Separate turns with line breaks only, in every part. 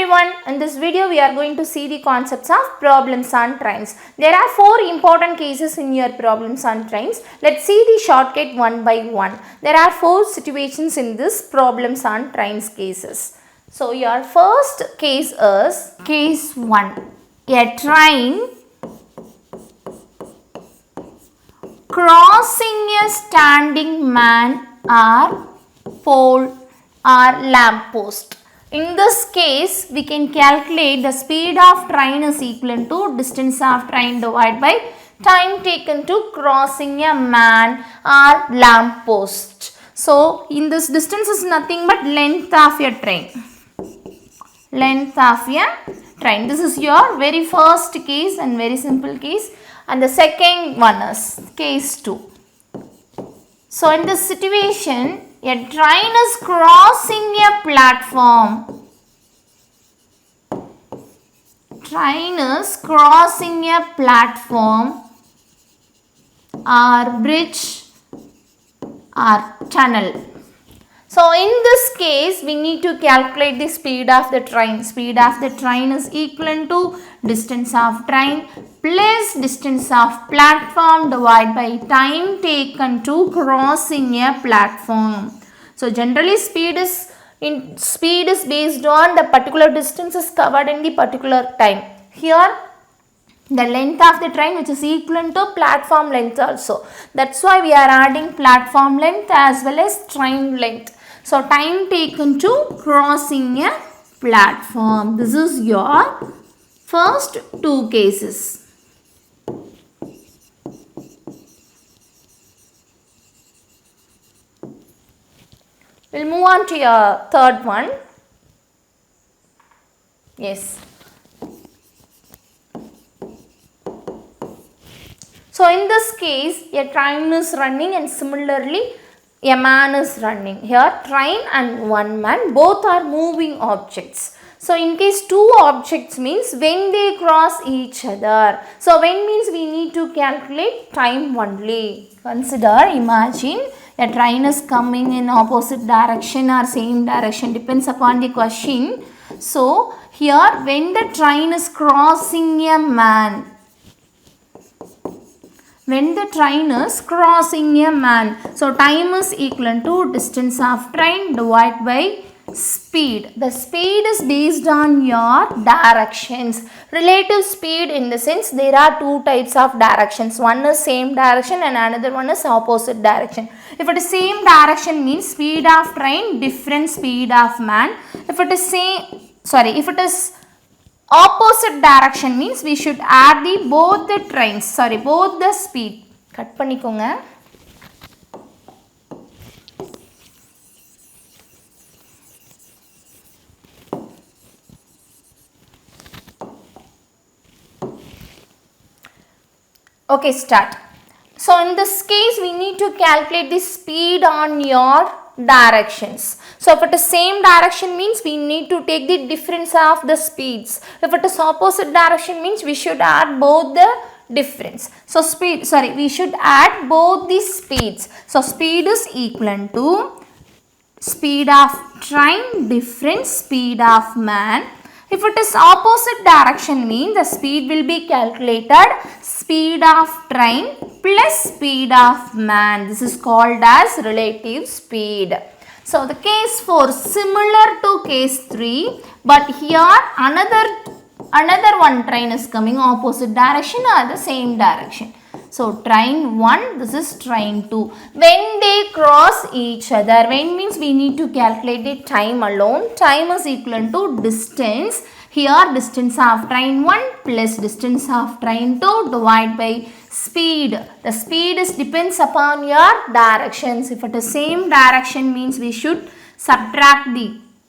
everyone, in this video we are going to see the concepts of problems on trains. There are 4 important cases in your problems on trains. Let's see the shortcut one by one. There are 4 situations in this problems on trains cases. So your first case is case 1. A train crossing a standing man or pole or lamp post. In this case, we can calculate the speed of train is equal to distance of train divided by time taken to crossing a man or lamp post. So, in this distance is nothing but length of a train. Length of a train. This is your very first case and very simple case. And the second one is case 2. So, in this situation, a train is crossing a platform. Train is crossing a platform or bridge or tunnel. So, in this case, we need to calculate the speed of the train. Speed of the train is equal to distance of train plus distance of platform divided by time taken to crossing a platform. So, generally speed is based on the particular distances covered in the particular time. Here, the length of the train which is equal to platform length also. That's why we are adding platform length as well as train length. So, time taken to crossing a platform. This is your first 2 cases. We'll move on to your third one. Yes. So, in this case, a train is running and similarly a man is running. Here, train and one man, both are moving objects. So, in case 2 objects means when they cross each other. So, when means we need to calculate time only. Consider, imagine a train is coming in opposite direction or same direction, depends upon the question. So, here when the train is crossing a man, when the train is crossing a man, so time is equal to distance of train divided by speed. The speed is based on your directions. Relative speed in the sense there are 2 types of directions. One is same direction and another one is opposite direction. If it is same direction means speed of train, different speed of man. If it is opposite direction means we should add both the speed. Cut பண்ணிக்கோங்க. Okay, start. So, in this case, we need to calculate the speed on your directions. So, if it is same direction means we need to take the difference of the speeds. If it is opposite direction means we should add both the difference. So, we should add both the speeds. So, speed is equal to speed of train difference speed of man. If it is opposite direction means the speed will be calculated speed of train plus speed of man. This is called as relative speed. So, the case 4 similar to case 3, but here another one train is coming opposite direction or the same direction. So, train 1, this is train 2. When they cross each other, when means we need to calculate the time alone. Time is equal to distance. Here, distance of train 1 plus distance of train 2 divided by speed. The speed depends upon your directions. If it is same direction means we should subtract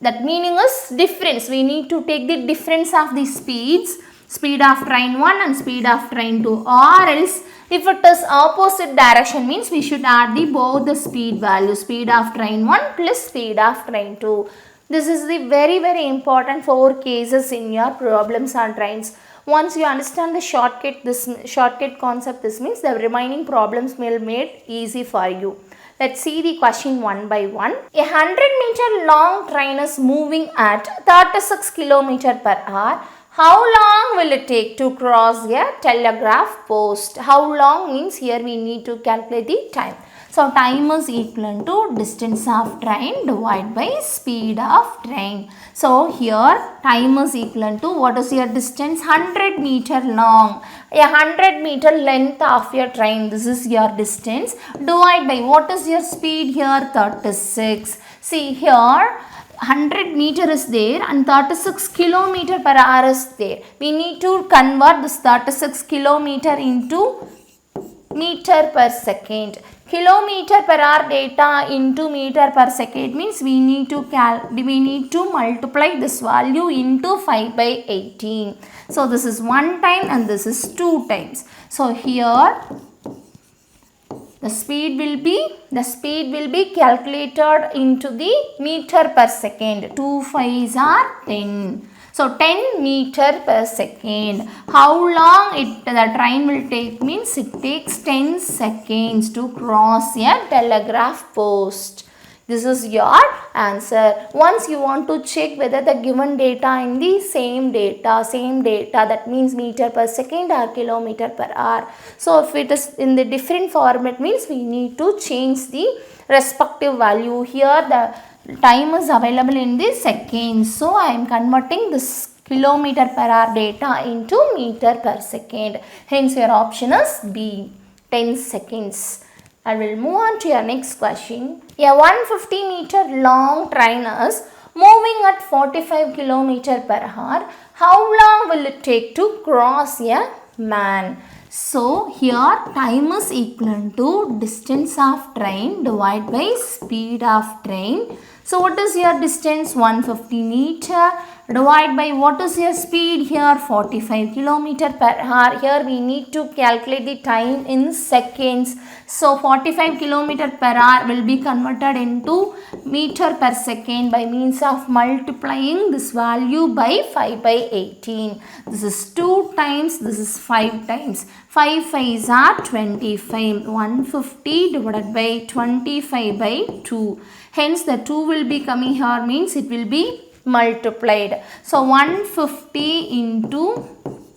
that meaning is difference. We need to take the difference of the speeds. Speed of train 1 and speed of train 2, or else if it is opposite direction means we should add both the speed value, speed of train 1 plus speed of train 2. This is the very important 4 cases in your problems on trains. Once you understand the shortcut concept, this means the remaining problems will be made easy for you. Let's see the question one by one. A 100-meter long train is moving at 36 km per hour. How long will it take to cross a telegraph post? How long means here we need to calculate the time. So time is equal to distance of train divided by speed of train. So here time is equal to what is your distance? 100 meter long. A 100-meter length of your train. This is your distance. Divide by what is your speed here? 36. See here 100 meter is there and 36 kilometer per hour is there. We need to convert this 36 kilometer into meter per second. Kilometer per hour data into meter per second means we need to multiply this value into 5 by 18. So this is 1 time and this is 2 times. So here the speed will be calculated into the meter per second. 2 5s are 10. So 10 meter per second. How long the train will take means it takes 10 seconds to cross a telegraph post. This is your answer. Once you want to check whether the given data in the same data, that means meter per second or kilometer per hour. So if it is in the different format means we need to change the respective value. Here the time is available in the seconds. So I am converting this kilometer per hour data into meter per second. Hence your option is B, 10 seconds. I will move on to your next question. A 150-meter long train is moving at 45 km per hour. How long will it take to cross a man? So here time is equal to distance of train divided by speed of train. So what is your distance? 150 meter divided by what is your speed here? 45 km per hour. Here we need to calculate the time in seconds. So 45 km per hour will be converted into meter per second by means of multiplying this value by 5 by 18. This is 2 times, this is 5 times. 5 5s are 25. 150 divided by 25 by 2. Hence the 2 will be coming here means it will be multiplied. So 150 into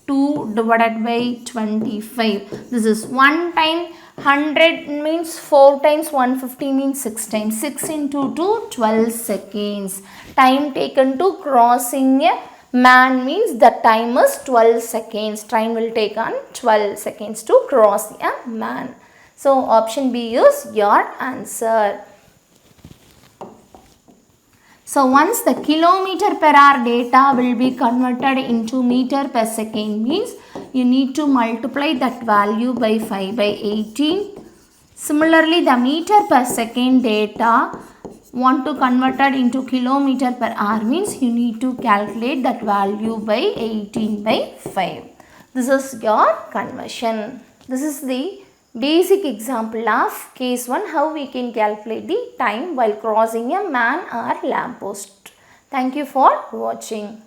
2 divided by 25. This is 1 time. 100 means 4 times, 150 means 6 times. 6 into 2, 12 seconds. Time taken to crossing a man means the time is 12 seconds. Train will take on 12 seconds to cross a man. So option B is your answer. So once the kilometer per hour data will be converted into meter per second means you need to multiply that value by 5 by 18. Similarly, the meter per second data want to convert it into kilometer per hour means you need to calculate that value by 18 by 5. This is your conversion. This is the basic example of case 1, how we can calculate the time while crossing a man or lamppost. Thank you for watching.